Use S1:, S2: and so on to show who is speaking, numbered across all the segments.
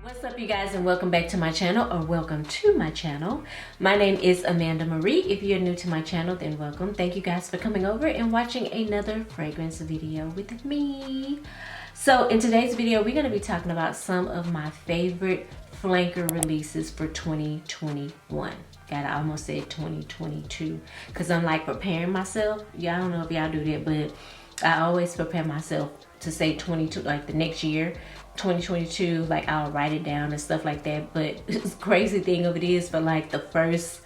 S1: What's up, you guys, and welcome back to my channel, or welcome to my channel. My name is Amanda Marie. If you're new to my channel, then welcome. Thank you guys for coming over and watching another fragrance video with me. So in today's video, we're going to be talking about some of my favorite flanker releases for 2021. God, I almost said 2022 because I'm like preparing myself. Yeah, I don't know if y'all do that, but I always prepare myself to say 22, like the next year, 2022, like I'll write it down and stuff like that. But the crazy thing of it is, for like the first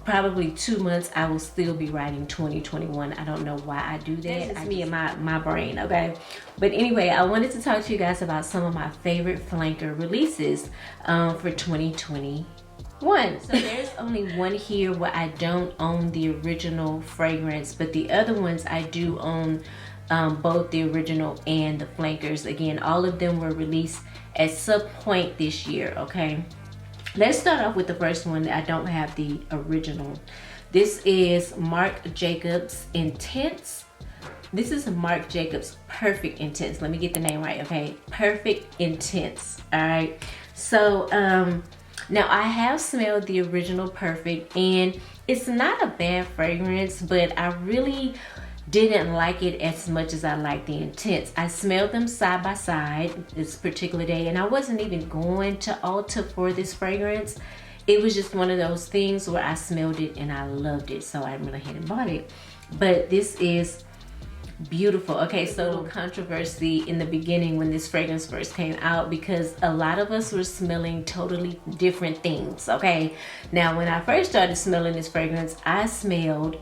S1: probably 2 months, I will still be writing 2021. I don't know why I do that. It's me and my brain, okay? But anyway, I wanted to talk to you guys about some of my favorite flanker releases for 2021. So there's only one here where I don't own the original fragrance, but the other ones I do own both the original and the flankers. Again, all of them were released at some point this year, okay? Let's start off with the first one that I don't have the original. This is Marc Jacobs Intense. This is Marc Jacobs Perfect Intense. Let me get the name right, okay? Perfect Intense, all right? So, now I have smelled the original Perfect, and it's not a bad fragrance, but I really didn't like it as much as I like the Intense. I smelled them side by side this particular day, and I wasn't even going to Ulta for this fragrance. It was just one of those things where I smelled it and I loved it, so I went ahead and bought it. But this is beautiful. Okay, so controversy in the beginning when this fragrance first came out, because a lot of us were smelling totally different things. Okay, now when I first started smelling this fragrance, I smelled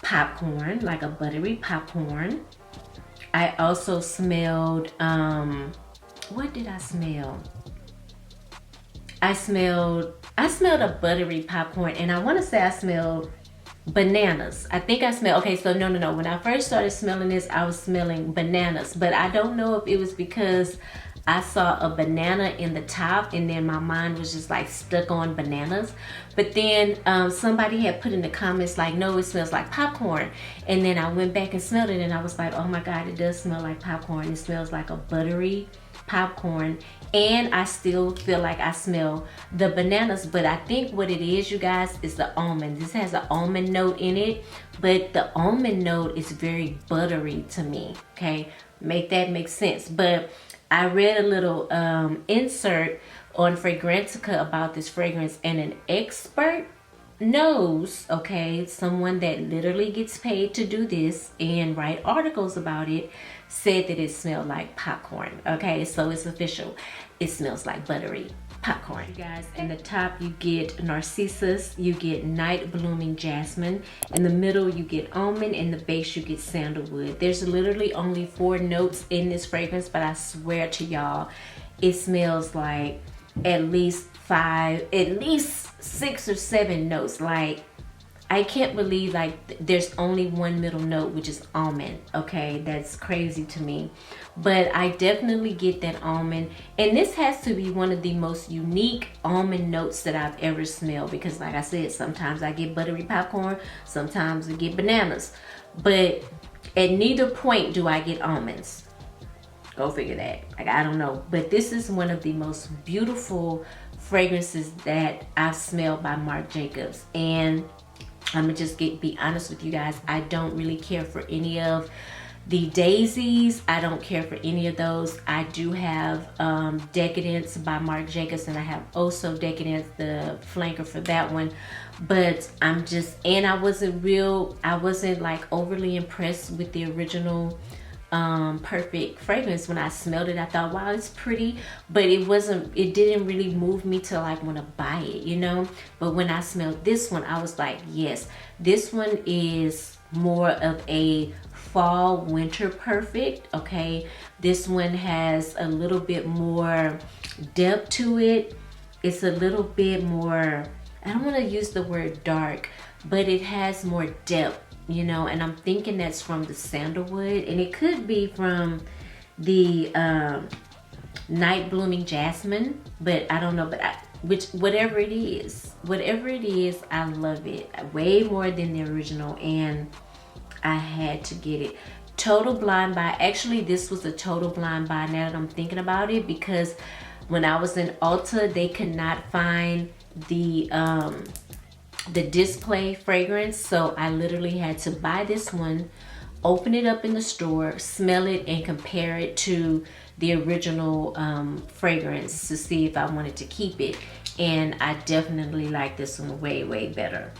S1: popcorn, like a buttery popcorn. I also smelled what did I smell? I smelled a buttery popcorn, and I want to say I smelled bananas. I think I smelled, okay, so no. When I first started smelling this, I was smelling bananas, but I don't know if it was because I saw a banana in the top and then my mind was just like stuck on bananas. But then somebody had put in the comments like, no, it smells like popcorn. And then I went back and smelled it, and I was like, oh my God, it does smell like popcorn. It smells like a buttery popcorn. And I still feel like I smell the bananas, but I think what it is, you guys, is the almond. This has an almond note in it, but the almond note is very buttery to me, okay? Make that make sense. But I read a little insert on Fragrantica about this fragrance, and an expert knows, okay, someone that literally gets paid to do this and write articles about it, said that it smelled like popcorn. Okay, so it's official. It smells like buttery popcorn. You guys, in the top you get narcissus, you get night blooming jasmine, in the middle you get almond, in the base you get sandalwood. There's literally only 4 notes in this fragrance, but I swear to y'all, it smells like at least 6 or 7 notes. Like, I can't believe like there's only one middle note, which is almond. Okay, that's crazy to me. But I definitely get that almond, and this has to be one of the most unique almond notes that I've ever smelled, because like I said, sometimes I get buttery popcorn, sometimes I get bananas, but at neither point do I get almonds. Go figure that. Like, I don't know, but this is one of the most beautiful fragrances that I've smelled by Marc Jacobs. And I'm gonna just be honest with you guys, I don't really care for any of the daisies. I don't care for any of those. I do have Decadence by Marc Jacobs, and I have also Decadence, the flanker for that one. But I'm just, and I wasn't like overly impressed with the original Perfect fragrance. When I smelled it, I thought, wow, it's pretty, but it didn't really move me to like want to buy it, you know. But when I smelled this one, I was like, yes, this one is more of a fall winter Perfect. Okay, this one has a little bit more depth to it. It's a little bit more, I don't want to use the word dark, but it has more depth, you know, and I'm thinking that's from the sandalwood, and it could be from the night blooming jasmine, but I don't know. But whatever it is, I love it way more than the original, and I had to get it. Total blind buy. Actually, this was a total blind buy now that I'm thinking about it, because When I was in Ulta, they could not find the display fragrance, so I literally had to buy this one, open it up in the store, smell it, and compare it to the original fragrance to see if I wanted to keep it. And I definitely like this one way better.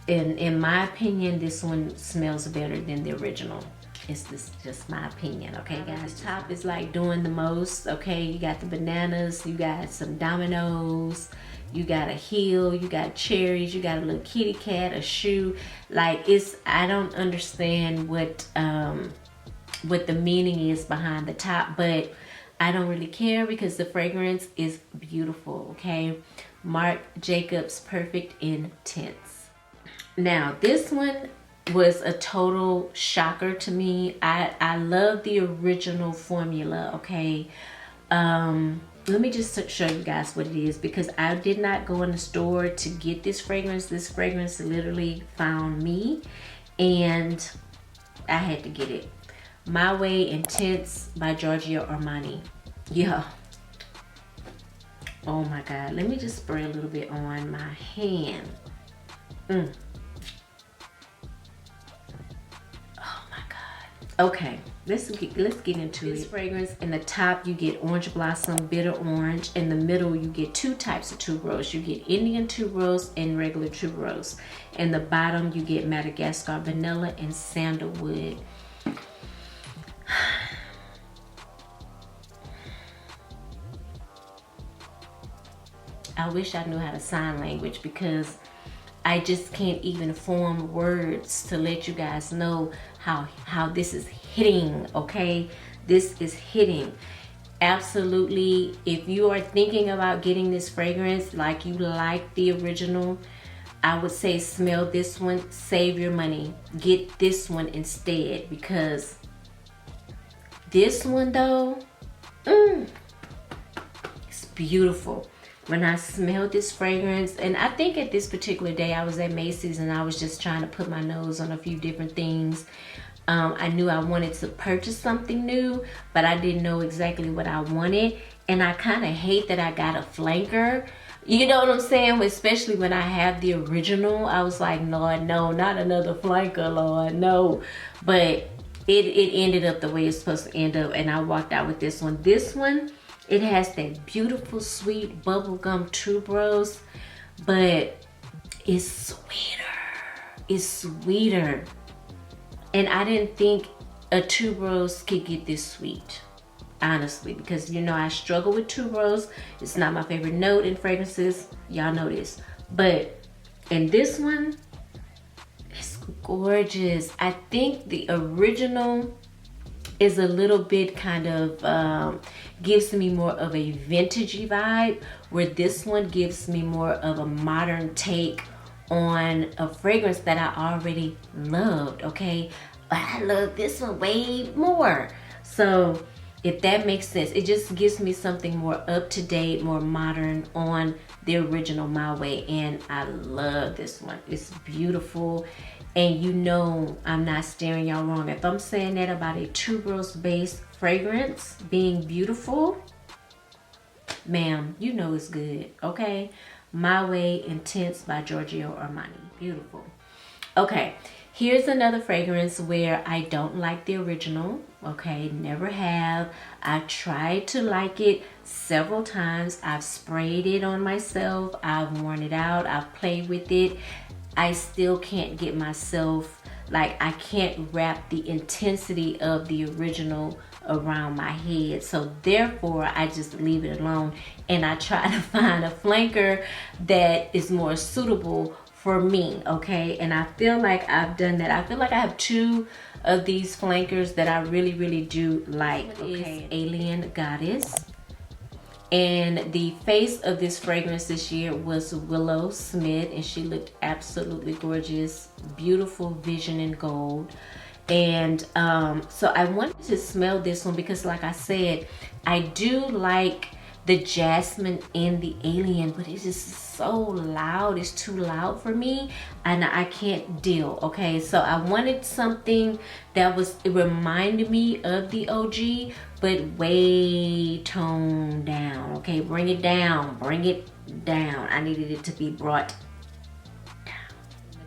S1: In my opinion, this one smells better than the original. It's just my opinion, okay guys? The top is like doing the most, okay? You got the bananas, you got some dominoes, you got a heel, you got cherries, you got a little kitty cat, a shoe. Like, I don't understand what the meaning is behind the top, but I don't really care because the fragrance is beautiful, okay? Marc Jacobs Perfect Intense. Now, this one was a total shocker to me. I love the original formula, okay? Let me just show you guys what it is, because I did not go in the store to get this fragrance. This fragrance literally found me and I had to get it. My Way Intense by Giorgio Armani. Yeah. Oh my God. Let me just spray a little bit on my hand. Okay, let's get into this fragrance. In the top, you get orange blossom, bitter orange. In the middle, you get two types of tuberose. You get Indian tuberose and regular tuberose. In the bottom, you get Madagascar vanilla and sandalwood. I wish I knew how to sign language, because I just can't even form words to let you guys know how this is hitting, okay? This is hitting. Absolutely, if you are thinking about getting this fragrance, like you like the original, I would say smell this one, save your money. Get this one instead, because this one though, it's beautiful. When I smelled this fragrance, and I think at this particular day I was at Macy's and I was just trying to put my nose on a few different things. I knew I wanted to purchase something new, but I didn't know exactly what I wanted. And I kind of hate that I got a flanker. You know what I'm saying? Especially when I have the original. I was like, Lord, no, not another flanker, Lord, no. But it ended up the way it's supposed to end up, and I walked out with this one. This one, it has that beautiful, sweet bubblegum tuberose, but it's sweeter. It's sweeter. And I didn't think a tuberose could get this sweet, honestly, because you know I struggle with tuberose. It's not my favorite note in fragrances. Y'all know this. But in this one, it's gorgeous. I think the original is a little bit kind of gives me more of a vintagey vibe, where this one gives me more of a modern take on a fragrance that I already loved, okay? But I love this one way more. So if that makes sense, it just gives me something more up to date, more modern on the original My Way, and I love this one. It's beautiful. And you know I'm not steering y'all wrong if I'm saying that about a tuberose based fragrance being beautiful. Ma'am, you know it's good, okay? My Way Intense by Giorgio Armani. Beautiful. Okay, here's another fragrance where I don't like the original, okay? Never have. I've tried to like it several times. I've sprayed it on myself. I've worn it out. I've played with it. I still can't get myself, like, I can't wrap the intensity of the original around my head. So therefore, I just leave it alone, and I try to find a flanker that is more suitable for me, okay? And I feel like I've done that. I feel like I have two of these flankers that I really do like, okay? Alien Goddess. And the face of this fragrance this year was Willow Smith, and she looked absolutely gorgeous. Beautiful vision in gold. And so I wanted to smell this one because, like I said, I do like the jasmine in the alien, but it's just so loud. It's too loud for me and I can't deal. Okay, so I wanted something that it reminded me of the OG, but way toned down. Okay, bring it down, bring it down. I needed it to be brought down.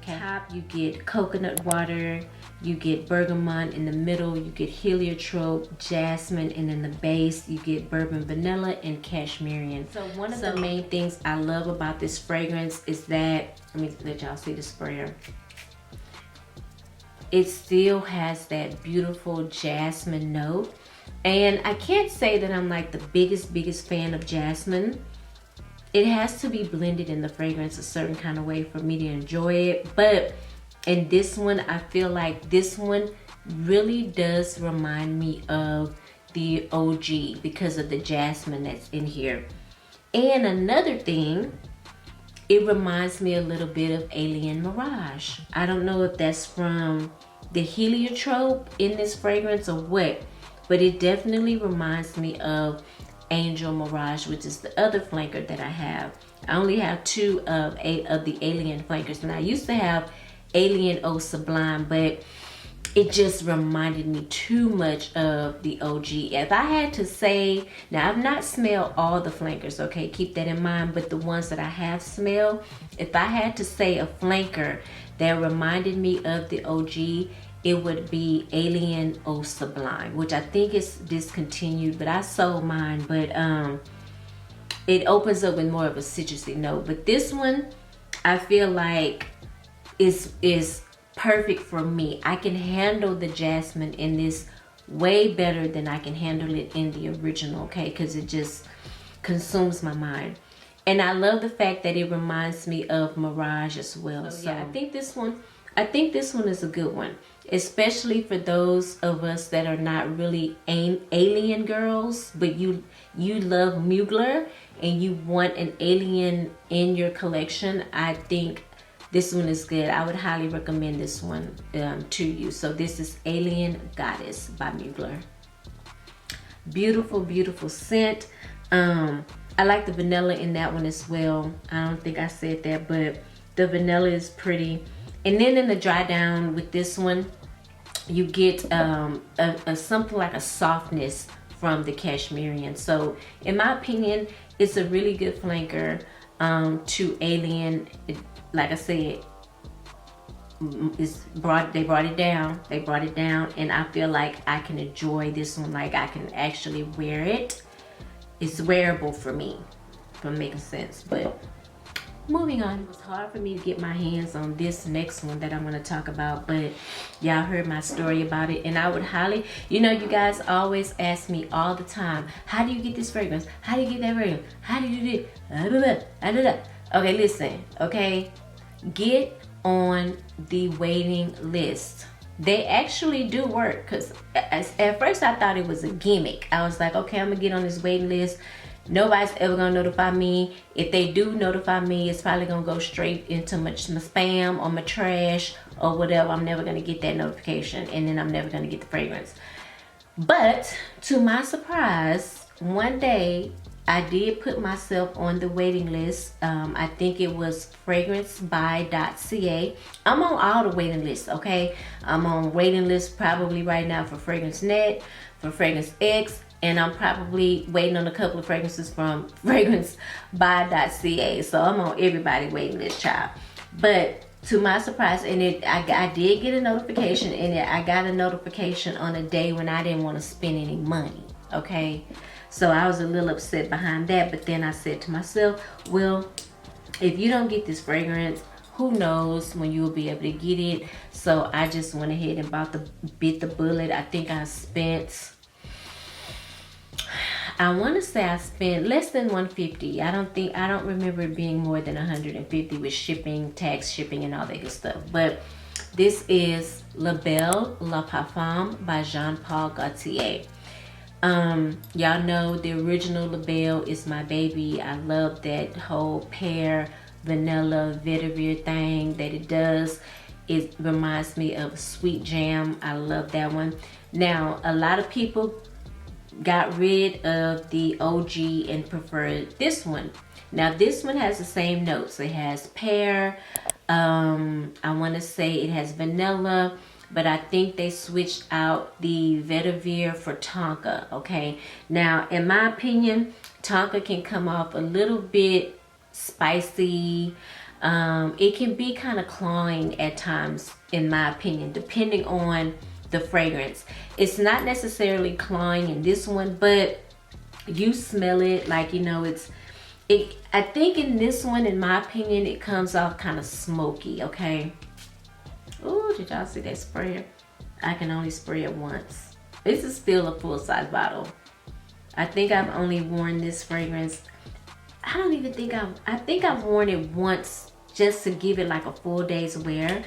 S1: Okay, top you get coconut water, you get bergamot. In the middle you get heliotrope, jasmine, and in the base you get bourbon vanilla and cashmere. So one of the main things I love about this fragrance is that, let me let y'all see the sprayer. It still has that beautiful jasmine note, and I can't say that I'm like the biggest fan of jasmine. It has to be blended in the fragrance a certain kind of way for me to enjoy it, but in this one, I feel like this one really does remind me of the OG because of the jasmine that's in here. And another thing, it reminds me a little bit of Alien Mirage. I don't know if that's from the heliotrope in this fragrance or what, but it definitely reminds me of Angel Mirage, which is the other flanker that I have. I only have 2 of the Alien flankers, and I used to have Alien Eau Sublime, but it just reminded me too much of the OG. If I had to say, now I've not smelled all the flankers, okay, keep that in mind, but the ones that I have smelled, if I had to say a flanker that reminded me of the OG, it would be Alien Eau Sublime, which I think is discontinued, but I sold mine. But it opens up with more of a citrusy note. But this one, I feel like is perfect for me. I can handle the jasmine in this way better than I can handle it in the original, okay, because it just consumes my mind. And I love the fact that it reminds me of Mirage as well. So yeah, I think this one is a good one, especially for those of us that are not really alien girls, but you love Mugler and you want an alien in your collection. I think this one is good. I would highly recommend this one to you. So this is Alien Goddess by Mugler. Beautiful, beautiful scent. I like the vanilla in that one as well. I don't think I said that, but the vanilla is pretty. And then in the dry down with this one, you get something like a softness from the cashmere. So in my opinion, it's a really good flanker to Alien. Like I said, they brought it down, and I feel like I can enjoy this one. Like I can actually wear it. It's wearable for me, if I'm making sense. But moving on, it was hard for me to get my hands on this next one that I'm going to talk about, but y'all heard my story about it, and I would highly, you guys always ask me all the time, how do you get this fragrance? How do you get that fragrance? How do you do this? Okay, listen, okay, get on the waiting list. They actually do work, because at first I thought it was a gimmick. I was like, okay, I'm gonna get on this waiting list. Nobody's ever gonna notify me. If they do notify me, it's probably gonna go straight into my spam or my trash or whatever. I'm never gonna get that notification, and then I'm never gonna get the fragrance. But to my surprise, one day I did put myself on the waiting list. I think it was fragrancebuy.ca. I'm on all the waiting lists, okay? I'm on waiting list probably right now for Fragrance Net, for Fragrance X, and I'm probably waiting on a couple of fragrances from fragrancebuy.ca. So I'm on everybody waiting list, child. But to my surprise, and I did get a notification, and I got a notification on a day when I didn't want to spend any money, okay? So I was a little upset behind that, but then I said to myself, well, if you don't get this fragrance, who knows when you'll be able to get it. So I just went ahead and bit the bullet. I think I spent, I want to say I spent less than $150. I don't remember it being more than $150 with shipping, tax, shipping, and all that good stuff. But this is LaBelle Le Parfum by Jean-Paul Gaultier. Y'all know the original LaBelle is my baby. I love that whole pear vanilla vetiver thing that it does. It reminds me of Sweet Jam. I love that one. Now, a lot of people got rid of the OG and preferred this one. Now this one has the same notes. It has pear, I want to say it has vanilla, but I think they switched out the vetiver for tonka. Okay, now in my opinion, tonka can come off a little bit spicy. It can be kind of cloying at times, in my opinion, depending on the fragrance. It's not necessarily cloying in this one, but you smell it like, you know, I think in this one, in my opinion, it comes off kind of smoky. Okay. Oh, did y'all see that sprayer? I can only spray it once. This is still a full-size bottle. I think I've only worn this fragrance. I don't even think I think I've worn it once just to give it like a full day's wear.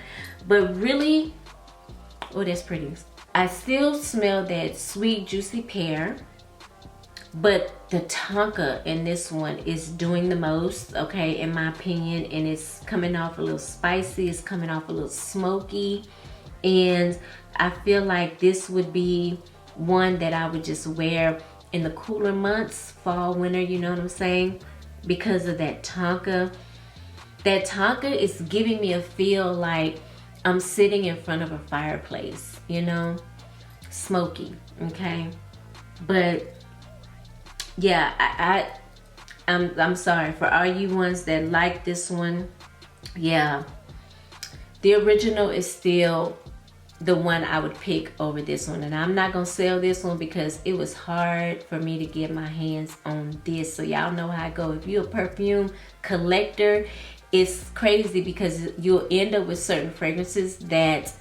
S1: But really, oh, that's pretty. I still smell that sweet, juicy pear. But the tonka in this one is doing the most, okay, in my opinion. And it's coming off a little spicy. It's coming off a little smoky. And I feel like this would be one that I would just wear in the cooler months, fall, winter, you know what I'm saying? Because of that tonka. That tonka is giving me a feel like I'm sitting in front of a fireplace, you know? Smoky, okay? But yeah, I'm sorry for all you ones that like this one. Yeah, the original is still the one I would pick over this one, and I'm not gonna sell this one because it was hard for me to get my hands on this. So y'all know how I go. If you're a perfume collector, it's crazy because you'll end up with certain fragrances that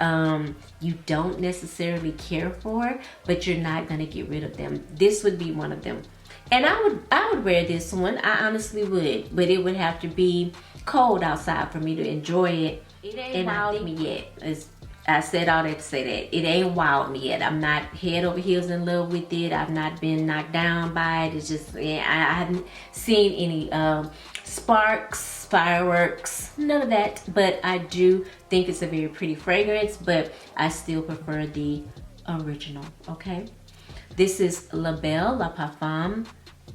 S1: you don't necessarily care for, but you're not gonna get rid of them. This would be one of them. And I would wear this one. I honestly would, but it would have to be cold outside for me to enjoy it. It ain't wowed me yet. I said all that to say that. It ain't wowed me yet. I'm not head over heels in love with it. I've not been knocked down by it. It's just, yeah, I haven't seen any sparks, fireworks, none of that. But I do think it's a very pretty fragrance, but I still prefer the original, okay? This is LaBelle Le Parfum,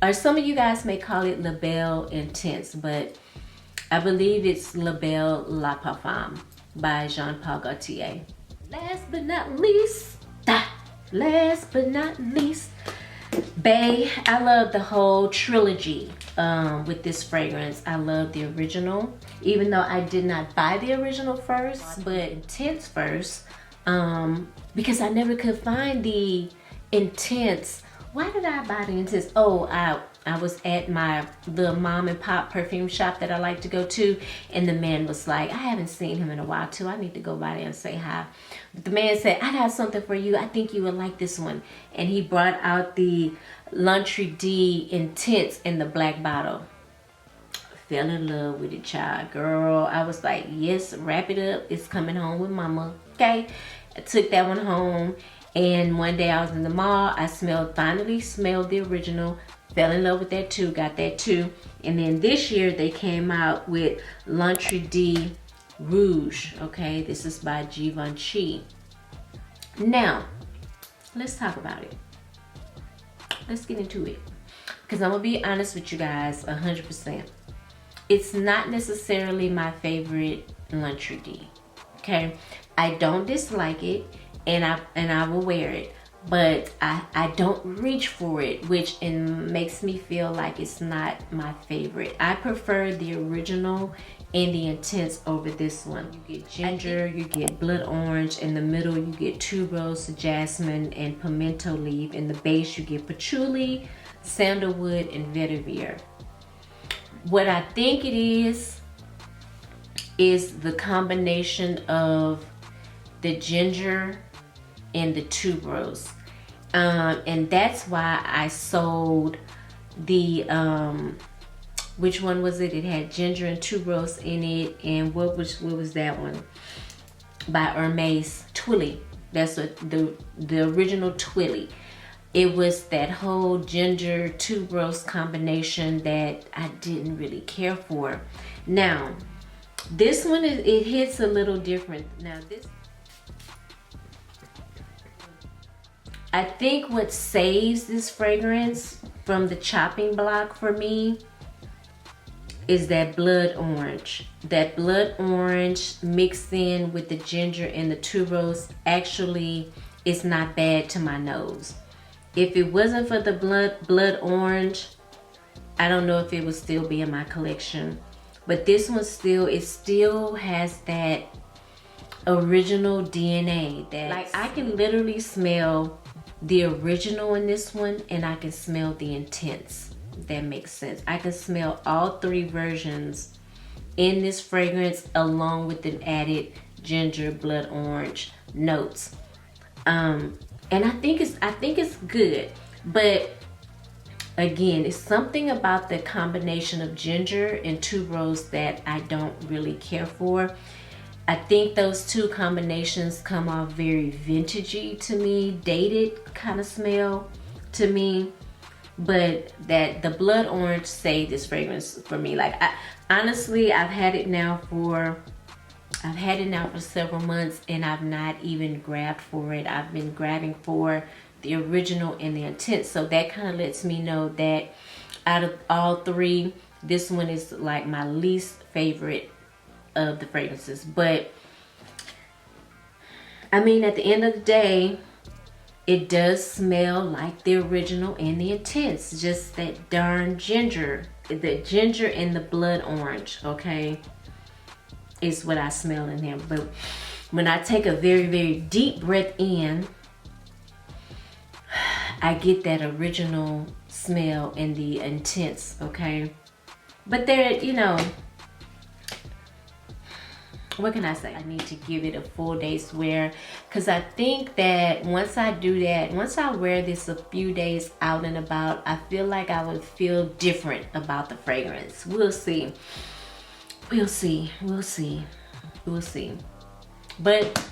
S1: or some of you guys may call it LaBelle Intense, but I believe it's LaBelle Le Parfum by Jean-Paul Gaultier. Last but not least, bae, I love the whole trilogy with this fragrance. I love the original, even though I did not buy the original first, but Intense first, because I never could find the Intense. Why did I buy the Intense? Oh, I was at the mom and pop perfume shop that I like to go to, and the man was like, I haven't seen him in a while too. I need to go by there and say hi. But the man said, I got something for you. I think you would like this one. And he brought out the L'Entrée D Intense in the black bottle. Fell in love with it, child. Girl, I was like, yes, wrap it up. It's coming home with mama. Okay. I took that one home. And one day I was in the mall, I finally smelled the original, fell in love with that too, got that too. And then this year they came out with L'Entrée D Rouge, okay? This is by Givenchy. Now, let's talk about it. Let's get into it. Because I'm gonna be honest with you guys, 100%. It's not necessarily my favorite L'Entrée D, okay? I don't dislike it. And I will wear it, but I don't reach for it, which makes me feel like it's not my favorite. I prefer the original and the Intense over this one. You get ginger, you get blood orange. In the middle, you get tuberose, jasmine, and pimento leaf. In the base, you get patchouli, sandalwood, and vetiver. What I think it is the combination of the ginger and the tuberose, and that's why I sold the which one was it? It had ginger and tuberose in it, and what was that one by Hermes? Twilly. That's the original Twilly. It was that whole ginger tuberose combination that I didn't really care for. Now this one it hits a little different. Now I think what saves this fragrance from the chopping block for me is that blood orange. That blood orange mixed in with the ginger and the tuberose actually is not bad to my nose. If it wasn't for the blood orange, I don't know if it would still be in my collection. But this one still has that original DNA. That, like, I can literally smell the original in this one, and I can smell the intense. If that makes sense. I can smell all three versions in this fragrance, along with an added ginger, blood orange notes. And I think it's good, but again, it's something about the combination of ginger and tuberose that I don't really care for. I think those two combinations come off very vintagey to me, dated kind of smell to me. But that the blood orange saved this fragrance for me. Like, honestly, I've had it now for several months, and I've not even grabbed for it. I've been grabbing for the original and the intense. So that kind of lets me know that out of all three, this one is like my least favorite of the fragrances. But I mean, at the end of the day, it does smell like the original and the intense. Just that darn ginger. The ginger and the blood orange, okay, is what I smell in there. But when I take a very, very deep breath in, I get that original smell and the intense, okay? But there, you know, what can I say? I need to give it a full day's wear, because I think that once I do that, once I wear this a few days out and about, I feel like I would feel different about the fragrance. We'll see. We'll see. We'll see. We'll see. But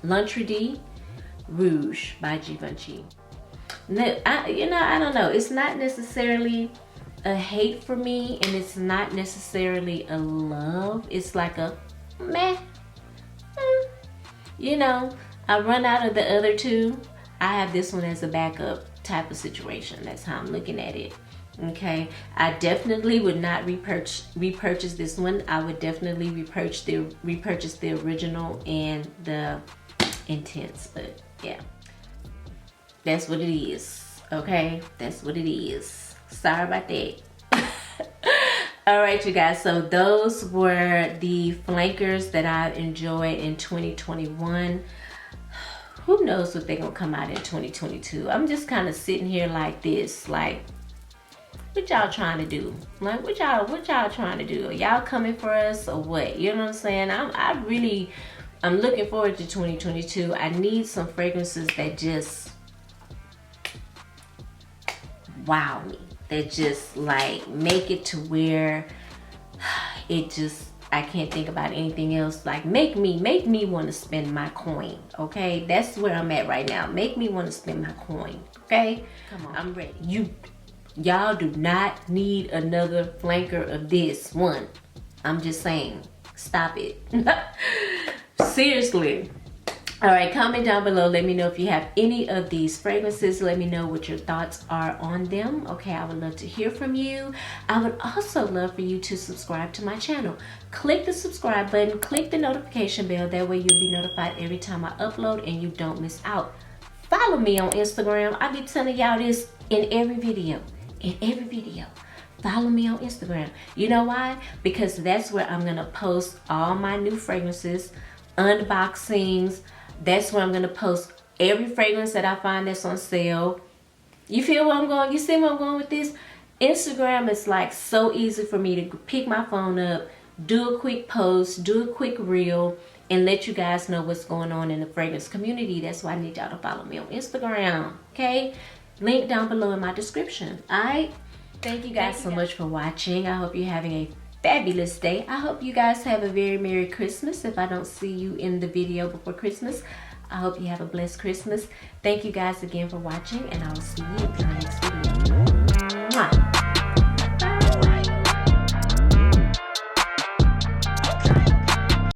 S1: L'Entrée Rouge by Givenchy. I don't know. It's not necessarily a hate for me, and it's not necessarily a love. It's like a meh. You know, I run out of the other two. I have this one as a backup type of situation. That's how I'm looking at it. Okay, I definitely would not repurchase this one. I would definitely repurchase the original and the intense. But yeah, that's what it is. Okay, that's what it is. Sorry about that. All right, you guys, so those were the flankers that I enjoyed in 2021. Who knows what they're gonna come out in 2022? I'm just kind of sitting here like this, like, what y'all trying to do? Like, what y'all trying to do? Are y'all coming for us or what? You know what I'm saying? I'm looking forward to 2022. I need some fragrances that just wow me. That just like make it to where it just, I can't think about anything else. Like make me want to spend my coin. Okay, that's where I'm at right now. Make me want to spend my coin. Okay, come on, I'm ready. Y'all do not need another flanker of this one. I'm just saying, stop it. Seriously. All right, comment down below. Let me know if you have any of these fragrances. Let me know what your thoughts are on them. Okay, I would love to hear from you. I would also love for you to subscribe to my channel. Click the subscribe button, click the notification bell. That way you'll be notified every time I upload and you don't miss out. Follow me on Instagram. I be telling y'all this in every video. Follow me on Instagram. You know why? Because that's where I'm gonna post all my new fragrances, unboxings. That's where I'm gonna post every fragrance that I find that's on sale. You feel where I'm going? You see where I'm going with this? Instagram is like so easy for me to pick my phone up, do a quick post, do a quick reel, and let you guys know what's going on in the fragrance community. That's why I need y'all to follow me on Instagram, okay? Link down below in my description, all right? Thank you guys so much for watching. I hope you're having a fabulous day. I hope you guys have a very Merry Christmas. If I don't see you in the video before Christmas, I hope you have a blessed Christmas. Thank you guys again for watching, and I will see you in my next video.